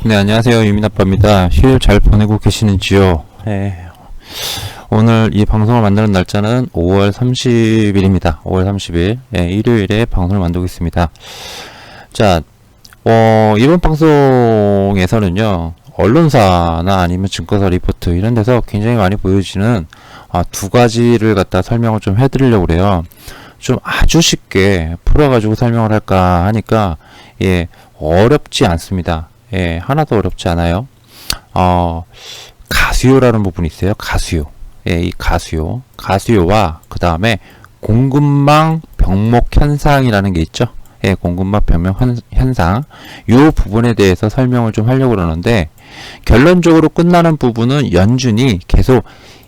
네, 안녕하세요. 유민아빠입니다. 휴일 잘 보내고 계시는지요? 네. 오늘 이 방송을 만드는 날짜는 5월 30일입니다. 5월 30일. 네, 일요일에 방송을 만들고 있습니다. 자, 이번 방송에서는요, 언론사나 아니면 증거사 리포트 이런 데서 굉장히 많이 보여지는 두 가지를 갖다 설명을 좀 해드리려고 그래요. 좀 아주 쉽게 풀어가지고 설명을 할까 하니까, 예, 어렵지 않습니다. 예, 하나도 어렵지 않아요. 가수요라는 부분이 있어요. 가수요. 예, 이 가수요. 가수요와 그 다음에 공급망 병목 현상이라는 게 있죠. 예, 공급망 병목 현상. 요 부분에 대해서 설명을 좀 하려고 그러는데, 결론적으로 끝나는 부분은 연준이 계속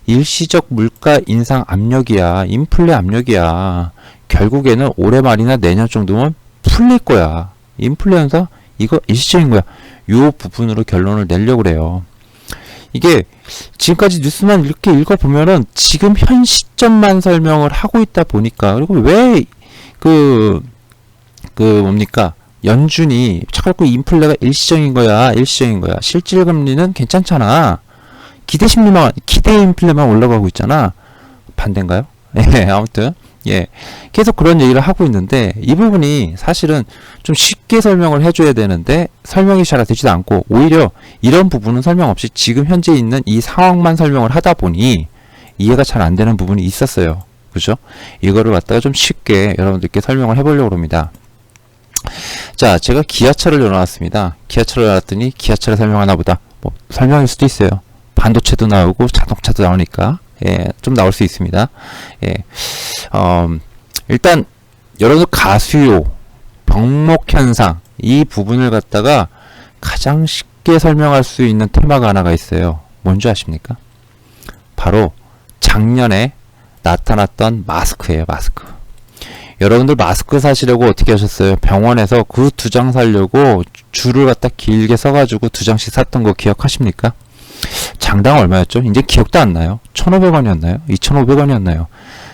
일시적 물가 인상 압력이야. 인플레 압력이야. 결국에는 올해 말이나 내년 정도면 풀릴 거야. 인플레 현상? 이거 일시적인 거야. 요 부분으로 결론을 내려고 그래요. 이게 지금까지 뉴스만 이렇게 읽어보면은 지금 현 시점만 설명을 하고 있다 보니까, 그리고 왜 뭡니까? 연준이 자꾸 인플레가 일시적인 거야. 일시적인 거야. 실질 금리는 괜찮잖아. 기대 심리만, 기대 인플레만 올라가고 있잖아. 반대인가요? 예, 아무튼. 예, 계속 그런 얘기를 하고 있는데, 이 부분이 사실은 좀 쉽게 설명을 해줘야 되는데 설명이 잘 되지도 않고, 오히려 이런 부분은 설명 없이 지금 현재 있는 이 상황만 설명을 하다 보니 이해가 잘 안 되는 부분이 있었어요. 그죠? 이거를 갖다가 좀 쉽게 여러분들께 설명을 해보려고 합니다. 자, 제가 기아차를 열어놨습니다. 기아차를 열어놨더니 기아차를 설명하나 보다. 뭐 설명일 수도 있어요. 반도체도 나오고 자동차도 나오니까. 예, 좀 나올 수 있습니다. 예, 일단 여러분들 가수요, 병목 현상 이 부분을 갖다가 가장 쉽게 설명할 수 있는 테마가 하나가 있어요. 뭔지 아십니까? 바로 작년에 나타났던 마스크예요. 마스크. 여러분들 마스크 사시려고 어떻게 하셨어요? 병원에서 그 2장 사려고 줄을 갖다 길게 서가지고 2장씩 샀던 거 기억하십니까? 장당 얼마였죠? 이제 기억도 안 나요. 1,500원이었나요? 2,500원이었나요?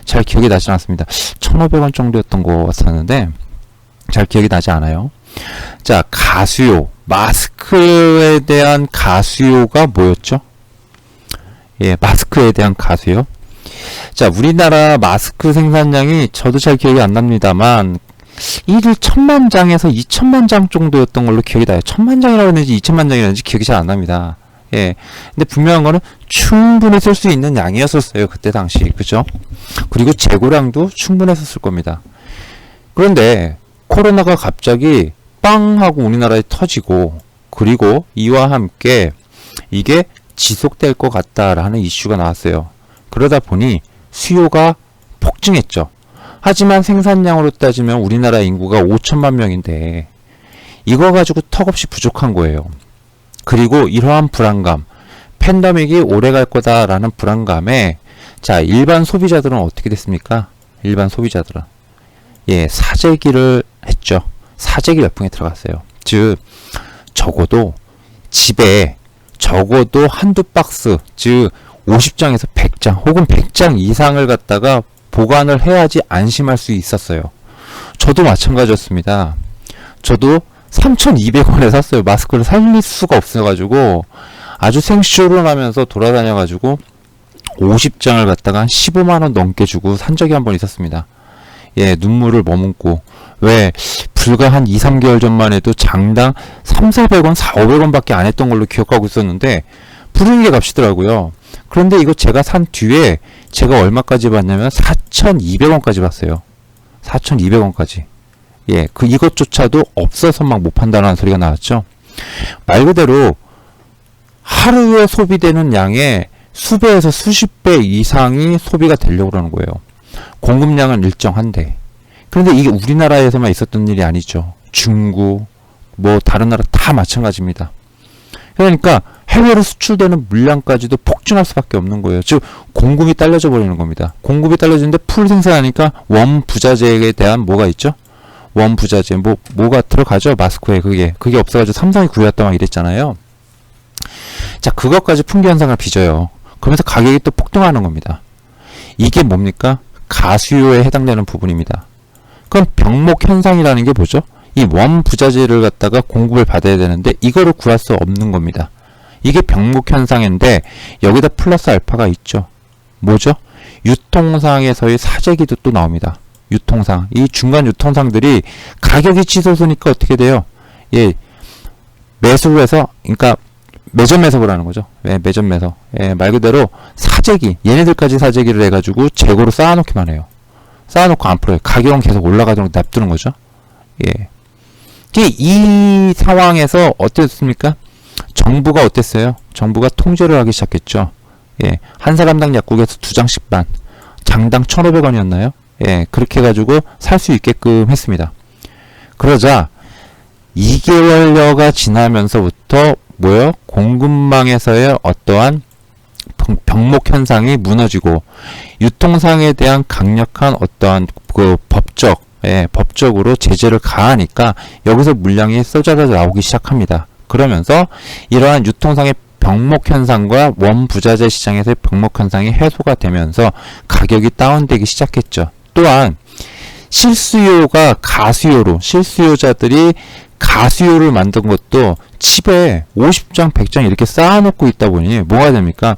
잘 기억이 나지 않습니다. 1,500원 정도였던 것 같았는데 잘 기억이 나지 않아요. 자, 가수요. 마스크에 대한 가수요가 뭐였죠? 예, 마스크에 대한 가수요. 자, 우리나라 마스크 생산량이 저도 잘 기억이 안 납니다만 1일 1,000만 장에서 2,000만 장 정도였던 걸로 기억이 나요. 1,000만 장이라고 했는지 2,000만 장이라는지 기억이 잘 안 납니다. 예. 근데 분명한 거는 충분히 쓸 수 있는 양이었었어요. 그때 당시. 그죠? 그리고 재고량도 충분했었을 겁니다. 그런데 코로나가 갑자기 빵 하고 우리나라에 터지고, 그리고 이와 함께 이게 지속될 것 같다라는 이슈가 나왔어요. 그러다 보니 수요가 폭증했죠. 하지만 생산량으로 따지면 우리나라 인구가 5천만 명인데 이거 가지고 턱없이 부족한 거예요. 그리고 이러한 불안감, 팬데믹이 오래 갈 거다라는 불안감에, 자, 일반 소비자들은 어떻게 됐습니까? 일반 소비자들은, 예, 사재기를 했죠. 사재기 열풍에 들어갔어요. 즉, 적어도 집에 적어도 한두 박스, 즉 50장에서 100장 혹은 100장 이상을 갖다가 보관을 해야지 안심할 수 있었어요. 저도 마찬가지였습니다. 저도 3,200원에 샀어요. 마스크를 살릴 수가 없어가지고 아주 생쇼를 하면서 돌아다녀가지고 50장을 갖다가 한 15만원 넘게 주고 산 적이 한 번 있었습니다. 예, 눈물을 머금고. 왜, 불과 한 2, 3개월 전만 해도 장당 3,400원, 4,500원 밖에 안 했던 걸로 기억하고 있었는데 부르는 게 값이더라고요. 그런데 이거 제가 산 뒤에 제가 얼마까지 받냐면 4,200원까지 받았어요. 4,200원까지. 예, 이것조차도 없어서 막 못 판다는 소리가 나왔죠. 말 그대로 하루에 소비되는 양의 수배에서 수십 배 이상이 소비가 되려고 그러는 거예요. 공급량은 일정한데. 그런데 이게 우리나라에서만 있었던 일이 아니죠. 중국, 뭐 다른 나라 다 마찬가지입니다. 그러니까 해외로 수출되는 물량까지도 폭증할 수밖에 없는 거예요. 즉 공급이 딸려져 버리는 겁니다. 공급이 딸려지는데 풀 생산하니까 원부자재에 대한 뭐가 있죠? 원부자재 뭐가 들어가죠? 마스크에 그게 없어가지고 삼성이 구해왔다 막 이랬잖아요. 자, 그것까지 풍기 현상을 빚어요. 그러면서 가격이 또 폭등하는 겁니다. 이게 뭡니까? 가수요에 해당되는 부분입니다. 그럼 병목 현상이라는 게 뭐죠? 이 원부자재를 갖다가 공급을 받아야 되는데 이거를 구할 수 없는 겁니다. 이게 병목 현상인데 여기다 플러스 알파가 있죠. 뭐죠? 유통상에서의 사재기도 또 나옵니다. 유통상. 이 중간 유통상들이 가격이 치솟으니까 어떻게 돼요? 예, 매수를 해서, 그러니까 매점 매석을 하는 거죠. 예, 매점 매석. 예, 말 그대로 사재기, 얘네들까지 사재기를 해가지고 재고로 쌓아놓기만 해요. 쌓아놓고 안 풀어요. 가격은 계속 올라가도록 냅두는 거죠. 예. 이 상황에서 어땠습니까? 정부가 어땠어요? 정부가 통제를 하기 시작했죠. 예, 한 사람당 약국에서 2장씩 반, 장당 1,500원이었나요? 예, 그렇게 해가지고 살 수 있게끔 했습니다. 그러자 2개월여가 지나면서부터 뭐요? 공급망에서의 어떠한 병목 현상이 무너지고 유통상에 대한 강력한 어떠한 그 법적으로 제재를 가하니까 여기서 물량이 쏟아져 나오기 시작합니다. 그러면서 이러한 유통상의 병목 현상과 원부자재 시장에서의 병목 현상이 해소가 되면서 가격이 다운되기 시작했죠. 또한 실수요가 가수요로, 실수요자들이 가수요를 만든 것도 칩에 50장, 100장 이렇게 쌓아놓고 있다 보니 뭐가 됩니까?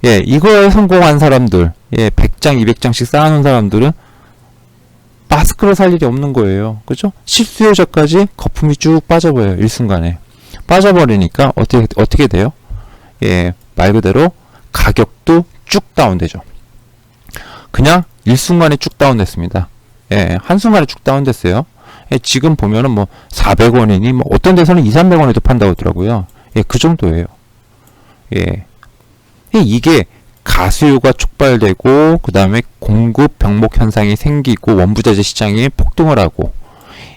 예, 이거에 성공한 사람들, 예, 100장, 200장씩 쌓아놓은 사람들은 마스크를 살 일이 없는 거예요. 그죠? 실수요자까지 거품이 쭉 빠져버려요. 일순간에. 빠져버리니까 어떻게 돼요? 예, 말 그대로 가격도 쭉 다운되죠. 그냥 일순간에 쭉 다운됐습니다. 예, 한순간에 쭉 다운됐어요. 예, 지금 보면은 뭐 400원이니 뭐 어떤 데서는 200~300원에도 판다고 하더라고요. 예, 그 정도예요. 예. 이게 가수요가 촉발되고 그 다음에 공급 병목 현상이 생기고 원부자재 시장이 폭등을 하고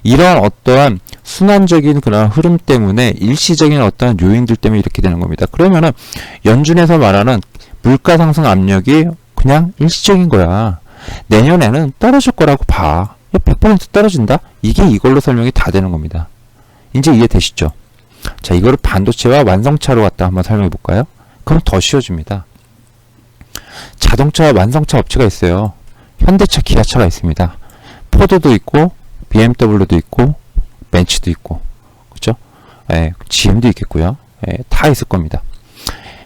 이런 어떠한 순환적인 그런 흐름 때문에 일시적인 어떠한 요인들 때문에 이렇게 되는 겁니다. 그러면은 연준에서 말하는 물가 상승 압력이 그냥 일시적인 거야. 내년에는 떨어질 거라고 봐. 100% 떨어진다? 이게 이걸로 설명이 다 되는 겁니다. 이제 이해되시죠? 자, 이거를 반도체와 완성차로 갖다 한번 설명해 볼까요? 그럼 더 쉬워집니다. 자동차 완성차 업체가 있어요. 현대차, 기아차가 있습니다. 포드도 있고, BMW도 있고, 벤츠도 있고, 그죠? 예, GM도 있겠고요. 예, 다 있을 겁니다.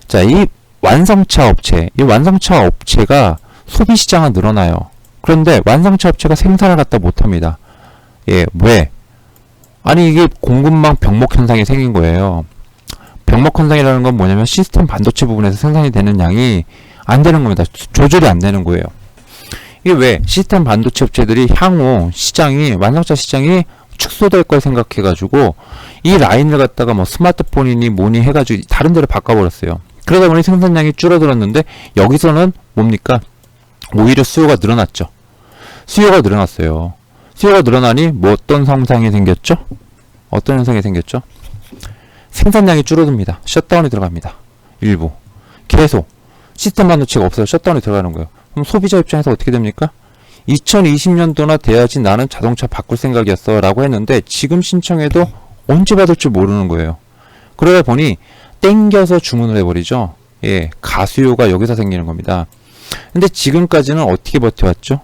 자, 이 완성차 업체가 소비 시장은 늘어나요. 그런데 완성차 업체가 생산을 갖다 못합니다. 예, 왜? 아니, 이게 공급망 병목 현상이 생긴 거예요. 병목 현상이라는 건 뭐냐면 시스템 반도체 부분에서 생산이 되는 양이 안 되는 겁니다. 조절이 안 되는 거예요. 이게 왜? 시스템 반도체 업체들이 향후 완성차 시장이 축소될 걸 생각해가지고 이 라인을 갖다가 뭐 스마트폰이니 뭐니 해가지고 다른 데로 바꿔버렸어요. 그러다 보니 생산량이 줄어들었는데 여기서는 뭡니까? 오히려 수요가 늘어났죠. 수요가 늘어났어요. 수요가 늘어나니 뭐 어떤 현상이 생겼죠? 어떤 현상이 생겼죠? 생산량이 줄어듭니다. 셧다운이 들어갑니다. 일부. 계속. 시스템 반도체가 없어서 셧다운이 들어가는 거예요. 그럼 소비자 입장에서 어떻게 됩니까? 2020년도나 돼야지 나는 자동차 바꿀 생각이었어 라고 했는데 지금 신청해도 언제 받을지 모르는 거예요. 그러다 보니 땡겨서 주문을 해버리죠. 예, 가수요가 여기서 생기는 겁니다. 근데 지금까지는 어떻게 버텨왔죠?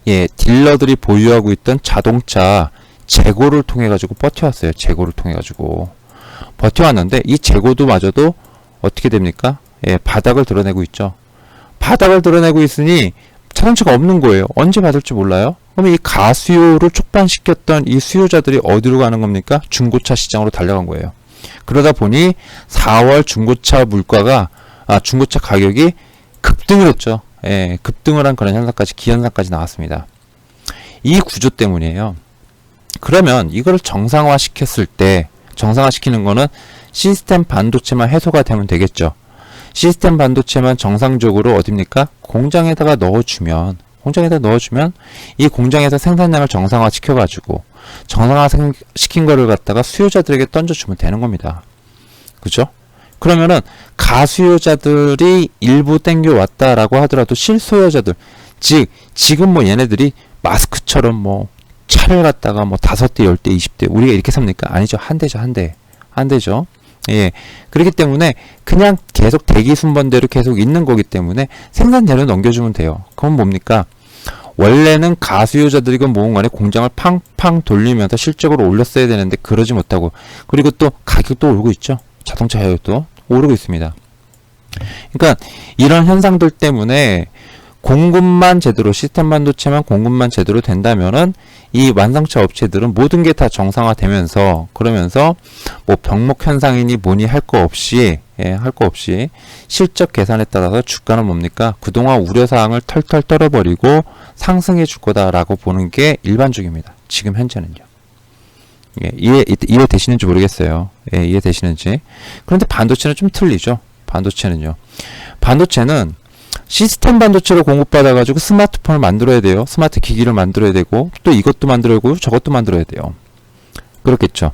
예, 딜러들이 보유하고 있던 자동차 재고를 통해 가지고 버텨왔어요. 재고를 통해 가지고 버텨왔는데 이 재고도 마저도 어떻게 됩니까? 예, 바닥을 드러내고 있죠. 바닥을 드러내고 있으니 자동차가 없는 거예요. 언제 받을지 몰라요. 그럼 이 가수요를 촉발시켰던 이 수요자들이 어디로 가는 겁니까? 중고차 시장으로 달려간 거예요. 그러다 보니 4월 중고차 중고차 가격이 급등을 했죠. 예, 급등을 한 그런 현상까지, 기현상까지 나왔습니다. 이 구조 때문이에요. 그러면 이거를 정상화시켰을 때, 정상화시키는 거는 시스템 반도체만 해소가 되면 되겠죠. 시스템 반도체만 정상적으로 어딥니까? 공장에다가 넣어주면 이 공장에서 생산량을 정상화 시켜가지고 정상화 시킨 거를 갖다가 수요자들에게 던져주면 되는 겁니다. 그죠? 그러면은 가수요자들이 일부 땡겨왔다라고 하더라도 실소요자들, 즉 지금 뭐 얘네들이 마스크처럼 뭐 차를 갖다가 뭐 5대, 10대, 20대 우리가 이렇게 삽니까? 아니죠. 한 대죠. 예. 그렇기 때문에 그냥 계속 대기 순번대로 계속 있는 거기 때문에 생산대로 넘겨주면 돼요. 그건 뭡니까? 원래는 가수요자들이건 뭐건 간에 공장을 팡팡 돌리면서 실적으로 올렸어야 되는데 그러지 못하고, 그리고 또 가격도 오르고 있죠. 자동차 가격도 오르고 있습니다. 그러니까 이런 현상들 때문에 공급만 제대로, 시스템 반도체만 공급만 제대로 된다면은 이 완성차 업체들은 모든 게 다 정상화되면서, 그러면서 뭐 병목 현상이니 뭐니 할 거 없이, 할 거 없이 실적 계산에 따라서 주가는 뭡니까? 그동안 우려사항을 털털 떨어버리고 상승해 줄 거다라고 보는 게 일반적입니다. 지금 현재는요. 이해되시는지 모르겠어요. 이해되시는지. 그런데 반도체는 좀 틀리죠. 반도체는요. 반도체는 시스템 반도체로 공급받아가지고 스마트폰을 만들어야 돼요. 스마트 기기를 만들어야 되고, 또 이것도 만들어야 되고, 저것도 만들어야 돼요. 그렇겠죠.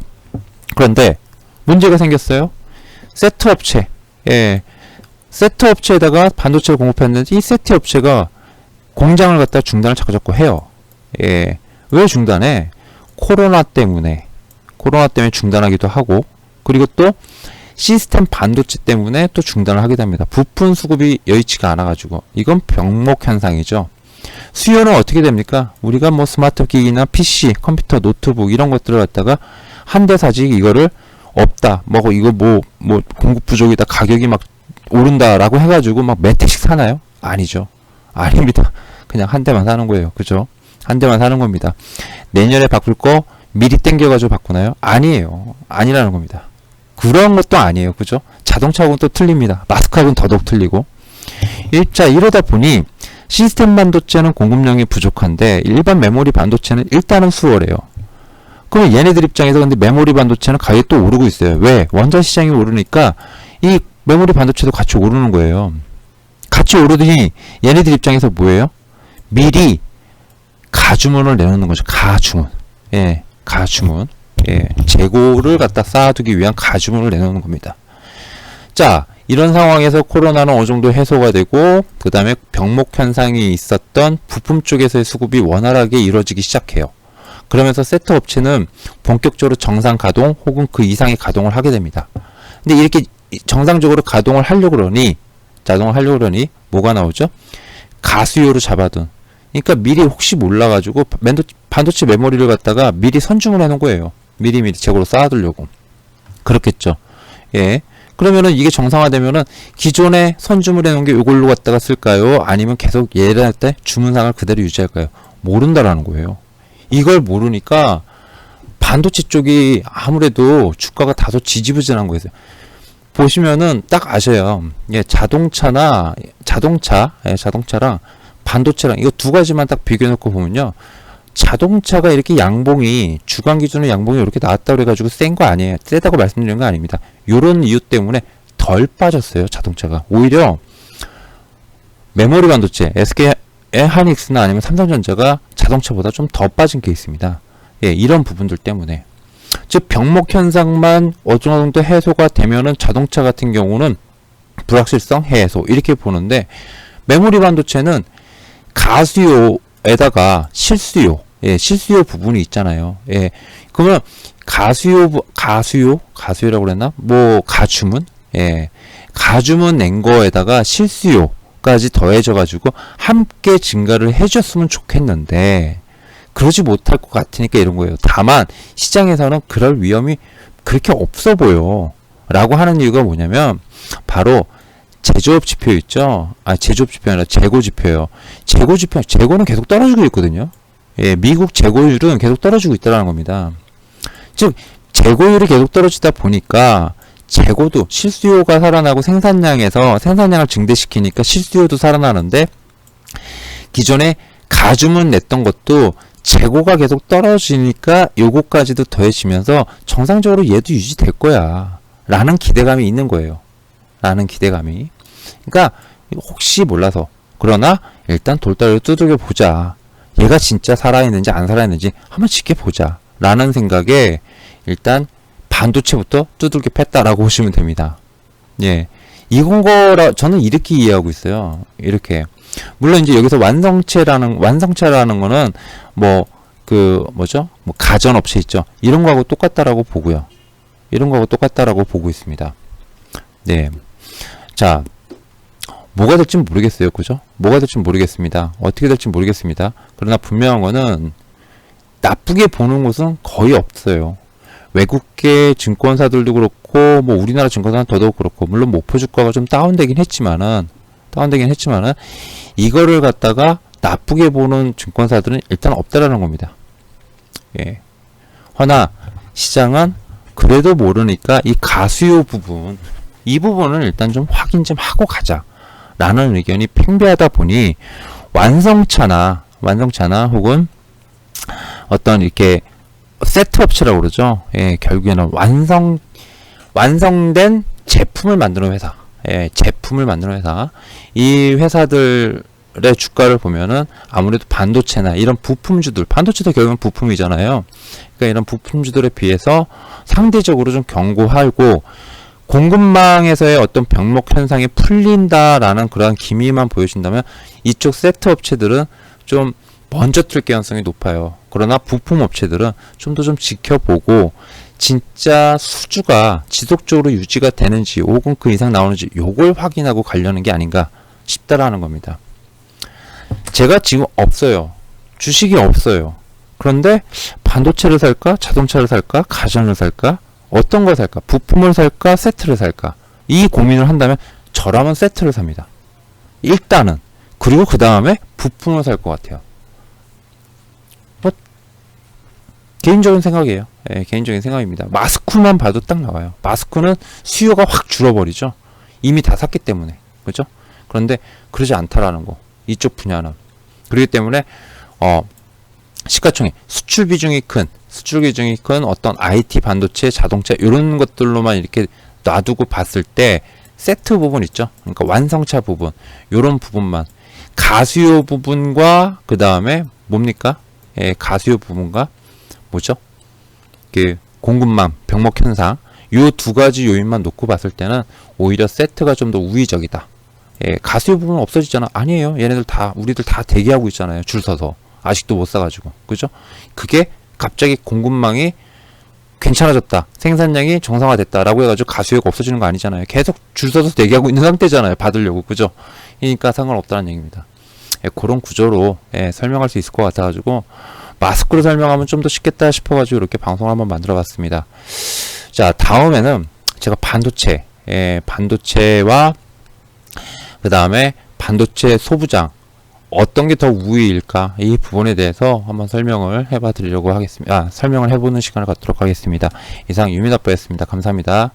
그런데 문제가 생겼어요. 세트 업체. 세트 업체에다가 반도체를 공급했는데 이 세트 업체가 공장을 갖다 중단을 자꾸 해요. 왜 중단해? 코로나 때문에 중단하기도 하고, 그리고 또 시스템 반도체 때문에 또 중단을 하게 됩니다. 부품 수급이 여의치가 않아가지고. 이건 병목 현상이죠. 수요는 어떻게 됩니까? 우리가 뭐 스마트 기기나 PC, 컴퓨터, 노트북 이런 것들을 갖다가 한 대 사지 이거를 없다, 이거 공급 부족이다, 가격이 막 오른다라고 해가지고 막 몇 대씩 사나요? 아니죠. 아닙니다. 그냥 한 대만 사는 거예요. 그죠? 한 대만 사는 겁니다. 내년에 바꿀 거 미리 땡겨가지고 바꾸나요? 아니에요. 아니라는 겁니다. 그런 것도 아니에요. 그죠? 자동차하고는 또 틀립니다. 마스크하고는 더더욱 틀리고. 자, 이러다 보니 시스템 반도체는 공급량이 부족한데 일반 메모리 반도체는 일단은 수월해요. 그럼 얘네들 입장에서 근데 메모리 반도체는 가격이 또 오르고 있어요. 왜? 원자 시장이 오르니까 이 메모리 반도체도 같이 오르는 거예요. 같이 오르더니 얘네들 입장에서 뭐예요? 미리 가주문을 내놓는 거죠. 가주문. 가주문. 재고를 갖다 쌓아두기 위한 가주문을 내놓는 겁니다. 자, 이런 상황에서 코로나는 어느 정도 해소가 되고, 그 다음에 병목 현상이 있었던 부품 쪽에서의 수급이 원활하게 이루어지기 시작해요. 그러면서 세트 업체는 본격적으로 정상 가동 혹은 그 이상의 가동을 하게 됩니다. 근데 이렇게 정상적으로 가동을 하려고 그러니 뭐가 나오죠? 가수요로 잡아둔. 그러니까 미리 혹시 몰라가지고 반도체 메모리를 갖다가 미리 선주문해 놓은 거예요. 미리 재고로 쌓아두려고. 그렇겠죠. 그러면은 이게 정상화되면은 기존에 선주문해 놓은 게 이걸로 갖다가 쓸까요? 아니면 계속 얘를 할 때 주문상을 그대로 유지할까요? 모른다라는 거예요. 이걸 모르니까 반도체 쪽이 아무래도 주가가 다소 지지부진한 거예요. 보시면은 딱 아셔요. 자동차랑 반도체랑 이거 두 가지만 딱 비교해 놓고 보면요. 자동차가 이렇게 양봉이, 주간 기준으로 양봉이 이렇게 나왔다 그래가지고 센 거 아니에요. 세다고 말씀드리는 거 아닙니다. 요런 이유 때문에 덜 빠졌어요. 자동차가. 오히려 메모리 반도체, SK 하이닉스나 아니면 삼성전자가 자동차보다 좀 더 빠진 게 있습니다. 이런 부분들 때문에. 즉 병목 현상만 어느 정도 해소가 되면은 자동차 같은 경우는 불확실성 해소 이렇게 보는데, 메모리 반도체는 가수요에다가 실수요, 실수요 부분이 있잖아요. 그러면 가수요라고 그랬나? 가주문? 가주문 낸 거에다가 실수요까지 더해져 가지고 함께 증가를 해줬으면 좋겠는데 그러지 못할 것 같으니까 이런 거예요. 다만 시장에서는 그럴 위험이 그렇게 없어 보여 라고 하는 이유가 뭐냐면, 바로 제조업 지표 있죠? 제조업 지표 아니라 재고 지표예요. 재고는 계속 떨어지고 있거든요. 미국 재고율은 계속 떨어지고 있다는 겁니다. 즉 재고율이 계속 떨어지다 보니까 재고도, 실수요가 살아나고 생산량을 증대시키니까 실수요도 살아나는데, 기존에 가주문 냈던 것도 재고가 계속 떨어지니까 요거까지도 더해지면서 정상적으로 얘도 유지될 거야 라는 기대감이 있는 거예요. 그러니까 혹시 몰라서, 그러나 일단 돌다리를 두들겨 보자, 얘가 진짜 살아있는지 안 살아있는지 한번 지켜보자 라는 생각에 일단 반도체부터 두들겨 팼다라고 보시면 됩니다. 이건 거라 저는 이렇게 이해하고 있어요. 이렇게. 물론 이제 여기서 완성차라는 거는 가전업체 있죠. 이런 거하고 똑같다라고 보고요. 이런 거하고 똑같다라고 보고 있습니다. 자, 뭐가 될지 모르겠어요. 그죠? 뭐가 될지 모르겠습니다. 어떻게 될지 모르겠습니다. 그러나 분명한 거는 나쁘게 보는 곳은 거의 없어요. 외국계 증권사들도 그렇고 뭐 우리나라 증권사는 더더욱 그렇고, 물론 목표 주가가 좀 다운되긴 했지만은 이거를 갖다가 나쁘게 보는 증권사들은 일단 없다라는 겁니다. 예. 허나 시장은 그래도 모르니까 이 가수요 부분, 이 부분을 일단 좀 확인 좀 하고 가자 라는 의견이 팽배하다 보니 완성차나 혹은 어떤 이렇게 세트 업체라고 그러죠. 예, 결국에는 완성된 제품을 만드는 회사. 예, 제품을 만드는 회사. 이 회사들의 주가를 보면은 아무래도 반도체나 이런 부품주들, 반도체도 결국은 부품이잖아요. 그러니까 이런 부품주들에 비해서 상대적으로 좀 견고하고, 공급망에서의 어떤 병목 현상이 풀린다라는 그러한 기미만 보여준다면 이쪽 세트 업체들은 좀 먼저 뜰 가능성이 높아요. 그러나 부품 업체들은 좀 더 좀 지켜보고 진짜 수주가 지속적으로 유지가 되는지 혹은 그 이상 나오는지 요걸 확인하고 가려는 게 아닌가 싶다라는 겁니다. 제가 지금 없어요. 주식이 없어요. 그런데 반도체를 살까? 자동차를 살까? 가전을 살까? 어떤 걸 살까? 부품을 살까? 세트를 살까? 이 고민을 한다면 저라면 세트를 삽니다. 일단은. 그리고 그 다음에 부품을 살 것 같아요. 뭐 개인적인 생각이에요. 예, 개인적인 생각입니다. 마스크만 봐도 딱 나와요. 마스크는 수요가 확 줄어버리죠. 이미 다 샀기 때문에. 그죠? 그런데 그러지 않다라는 거. 이쪽 분야는. 그렇기 때문에 시가총액, 수출 비중이 큰 어떤 IT, 반도체, 자동차 이런 것들로만 이렇게 놔두고 봤을 때 세트 부분 있죠. 그러니까 완성차 부분, 이런 부분만, 가수요 부분과 그 다음에 뭡니까? 예, 가수요 부분과 뭐죠? 그 공급망, 병목 현상, 요 두 가지 요인만 놓고 봤을 때는 오히려 세트가 좀 더 우위적이다. 예, 가수요 부분은 없어지잖아. 아니에요. 우리들 다 대기하고 있잖아요. 줄 서서. 아직도 못 사가지고. 그죠? 그게 갑자기 공급망이 괜찮아졌다. 생산량이 정상화됐다라고 해가지고 가수요가 없어지는 거 아니잖아요. 계속 줄 서서 대기하고 있는 상태잖아요. 받으려고. 그죠? 그러니까 상관없다는 얘기입니다. 예, 그런 구조로 설명할 수 있을 것 같아가지고 마스크로 설명하면 좀 더 쉽겠다 싶어가지고 이렇게 방송을 한번 만들어 봤습니다. 자, 다음에는 제가 반도체와 그 다음에 반도체 소부장 어떤 게 더 우위일까, 이 부분에 대해서 한번 설명을 해봐 드리려고 하겠습니다. 설명을 해보는 시간을 갖도록 하겠습니다. 이상 유민아빠였습니다. 감사합니다.